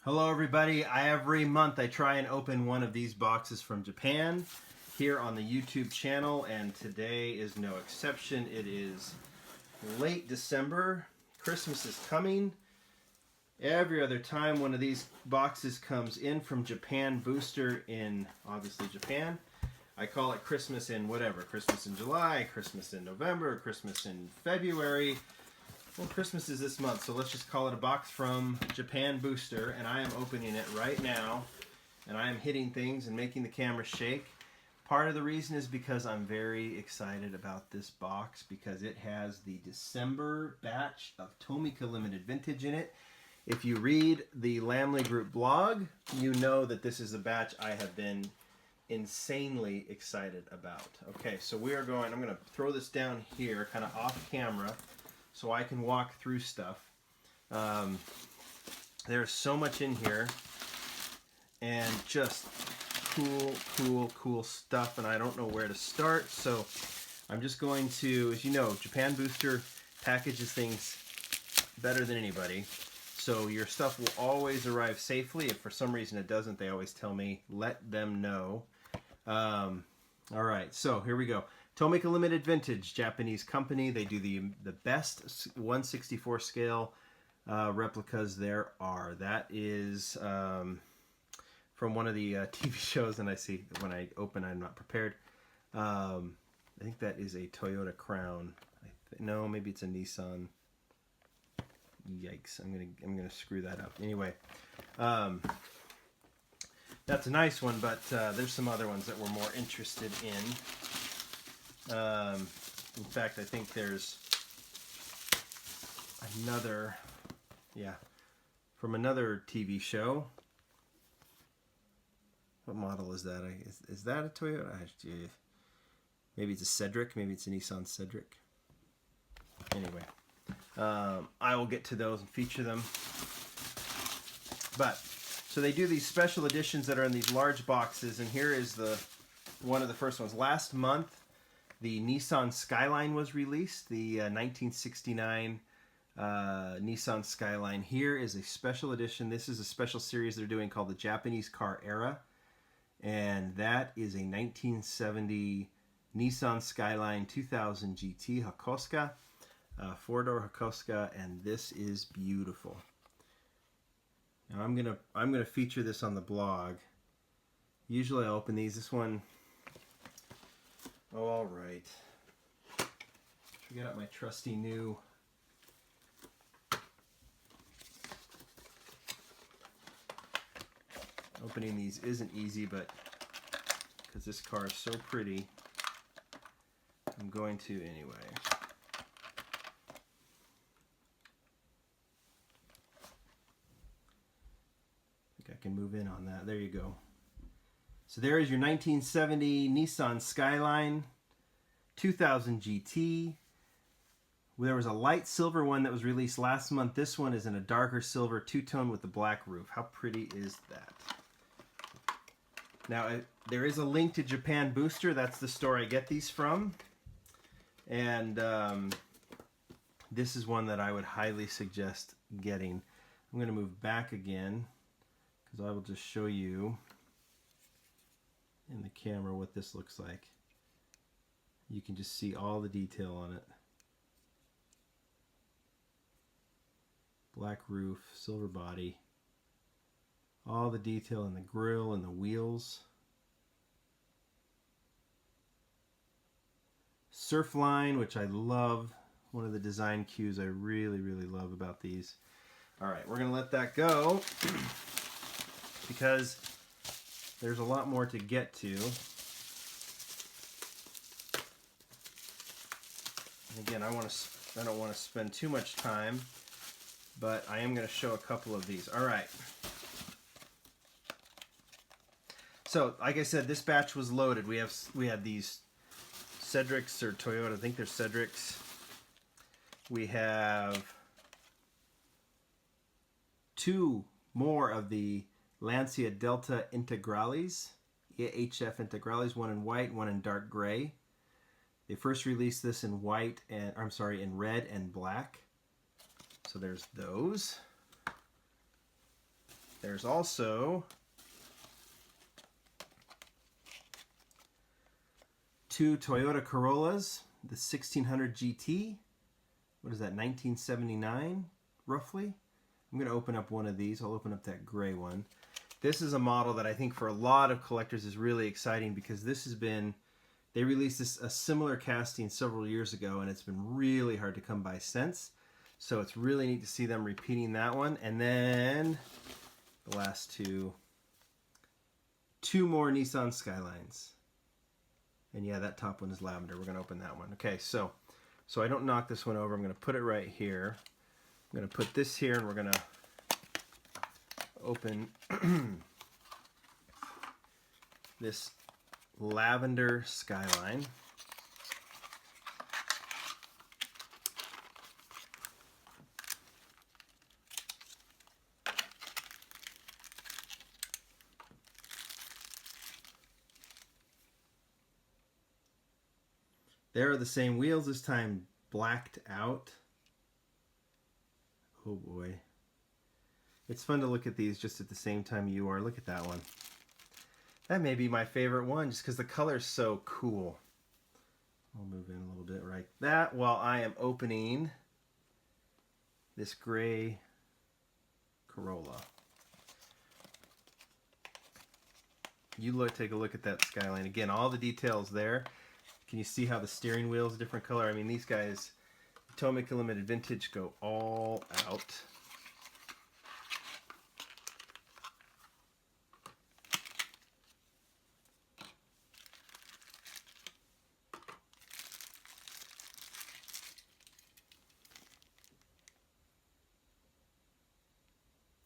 Hello everybody. Every month I try and open one of these boxes from Japan here on the YouTube channel, and today is no exception. It is late December. Christmas is coming. Every other time one of these boxes comes in from Japan Booster in obviously Japan, I call it Christmas in whatever. Christmas in July, Christmas in November, Christmas in February. Well, Christmas is this month, so let's just call it a box from Japan Booster, and I am opening it right now, and I am hitting things and making the camera shake. Part of the reason is because I'm very excited about this box because it has the December batch of Tomica Limited Vintage in it. If you read the Lamley Group blog, you know that this is a batch I have been insanely excited about. Okay, so we are going, I'm going to throw this down here, kind of off camera, so I can walk through stuff. There's so much in here, and just cool stuff, and I don't know where to start, so I'm just going to, as you know, Japan Booster packages things better than anybody, so your stuff will always arrive safely. If for some reason it doesn't, they always tell me, let them know. Alright, so here we go. Tomica Limited Vintage, Japanese company. They do the best 1/64 scale replicas there are. That is from one of the TV shows, and I see when I open I'm not prepared. I think that is a Toyota Crown. No, maybe it's a Nissan. Yikes! I'm gonna screw that up. Anyway, that's a nice one, but there's some other ones that we're more interested in. In fact, I think there's another, from another TV show. What model is that? Is that a Toyota? Maybe it's a Cedric. Maybe it's a Nissan Cedric. Anyway, I will get to those and feature them. But, so they do these special editions that are in these large boxes, and here is one of the first ones. Last month, the Nissan Skyline was released, the 1969 Nissan Skyline. Here is a special edition. This is a special series they're doing called the Japanese Car Era, and that is a 1970 Nissan Skyline 2000 GT Hakosuka, four-door Hakosuka, and this is beautiful. Now I'm gonna feature this on the blog. Usually I open these. This one. Oh, all right. Get out my trusty new opening these isn't easy, but because this car is so pretty, I'm going to anyway. I think I can move in on that. There you go. So there is your 1970 Nissan Skyline 2000 GT. There was a light silver one that was released last month. This one is in a darker silver two-tone with the black roof. How pretty is that? Now, there is a link to Japan Booster. That's the store I get these from. And this is one that I would highly suggest getting. I'm going to move back again because I will just show you in the camera what this looks like. You can just see all the detail on it. Black roof, silver body, all the detail in the grille and the wheels. Surfline, which I love, one of the design cues I really love about these. Alright, we're going to let that go because there's a lot more to get to. And again, I don't want to spend too much time, but I am going to show a couple of these. All right. So, like I said, this batch was loaded. We had these Cedrics or Toyota. I think they're Cedrics. We have two more of the Lancia Delta Integrales, HF Integrales, one in white, one in dark gray. They first released this in white and in red and black. So there's those. There's also two Toyota Corollas, the 1600 GT. What is that, 1979, roughly? I'm going to open up one of these. I'll open up that gray one. This is a model that I think for a lot of collectors is really exciting because this has been, they released a similar casting several years ago and it's been really hard to come by since. So it's really neat to see them repeating that one. And then the last two more Nissan Skylines. And yeah, that top one is lavender. We're going to open that one. Okay, so I don't knock this one over. I'm going to put it right here. I'm going to put this here and we're going to open this Lavender Skyline. There are the same wheels, this time blacked out. Oh boy. It's fun to look at these just at the same time you are. Look at that one. That may be my favorite one just because the color's so cool. I'll move in a little bit right that while I am opening this gray Corolla. Take a look at that Skyline. Again, all the details there. Can you see how the steering wheel is a different color? I mean, these guys, Tomica Limited Vintage, go all out.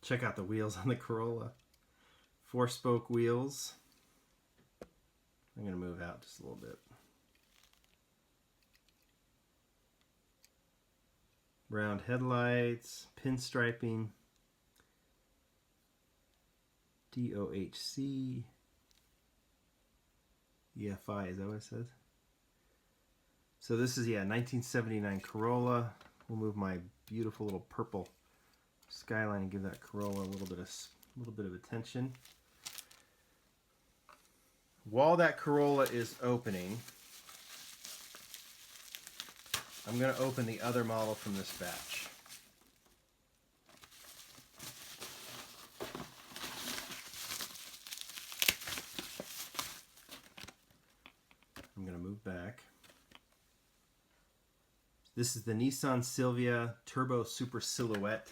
Check out the wheels on the Corolla. 4-spoke wheels. I'm going to move out just a little bit. Round headlights, pinstriping, DOHC, EFI, is that what it says? So this is, yeah, 1979 Corolla. We'll move my beautiful little purple Skyline and give that Corolla a little bit of attention. While that Corolla is opening, I'm going to open the other model from this batch. I'm going to move back. This is the Nissan Silvia Turbo Super Silhouette.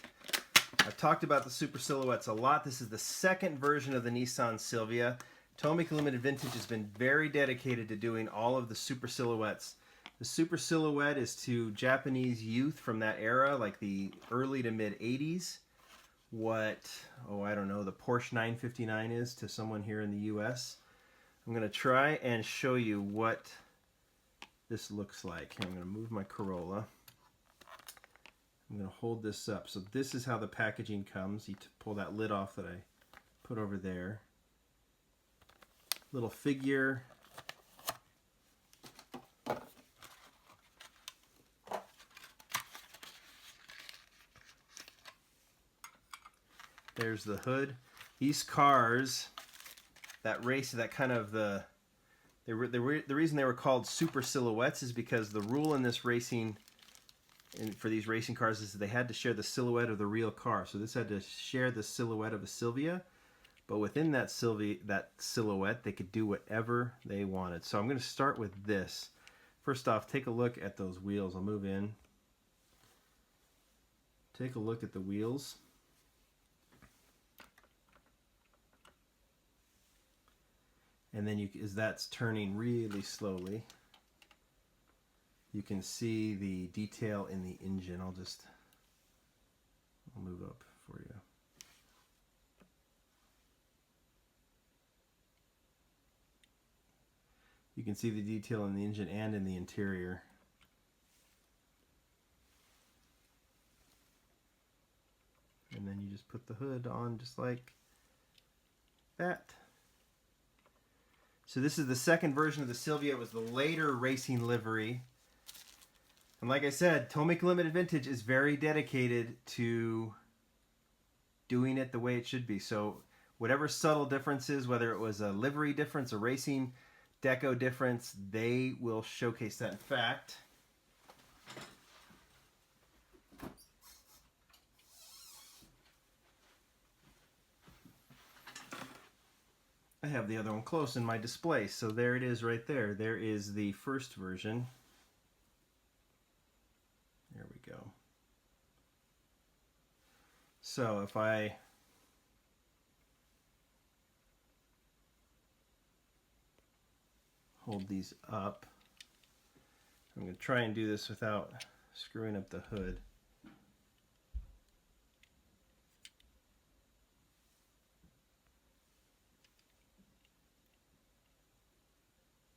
I've talked about the Super Silhouettes a lot. This is the second version of the Nissan Silvia. Tomica Limited Vintage has been very dedicated to doing all of the Super Silhouettes. The Super Silhouette is to Japanese youth from that era, like the early to mid 80s. What, I don't know, the Porsche 959 is to someone here in the US. I'm going to try and show you what this looks like. Here, I'm going to move my Corolla. I'm going to hold this up. So this is how the packaging comes. You pull that lid off that I put over there. Little figure. There's the hood. These cars that race, that kind of the reason they were called Super Silhouettes is because the rule in this racing, for these racing cars, is that they had to share the silhouette of the real car. So this had to share the silhouette of a Silvia, but within that silhouette, they could do whatever they wanted. So I'm going to start with this. First off, take a look at those wheels. I'll move in. Take a look at the wheels. And then as that's turning really slowly, you can see the detail in the engine. I'll move up for you. You can see the detail in the engine and in the interior. And then you just put the hood on just like that. So this is the second version of the Silvia. It was the later racing livery. And like I said, Tomica Limited Vintage is very dedicated to doing it the way it should be. So whatever subtle differences, whether it was a livery difference, a racing deco difference, they will showcase that. In fact, I have the other one close in my display. So there it is right there. There is the first version. There we go. So if I hold these up, I'm going to try and do this without screwing up the hood.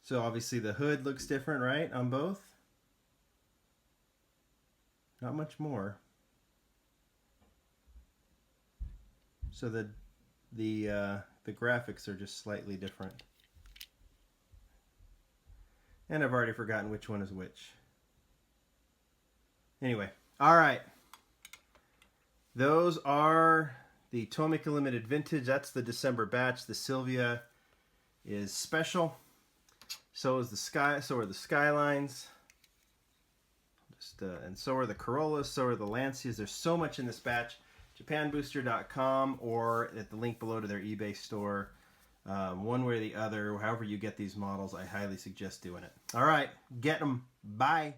So obviously the hood looks different, right, on both? Not much more. So the graphics are just slightly different. And I've already forgotten which one is which. Anyway, all right. Those are the Tomica Limited Vintage. That's the December batch. The Silvia is special. So are the Skylines. And so are the Corollas, so are the Lancias. There's so much in this batch. JapanBooster.com or at the link below to their eBay store. One way or the other, however you get these models, I highly suggest doing it. All right, get them. Bye.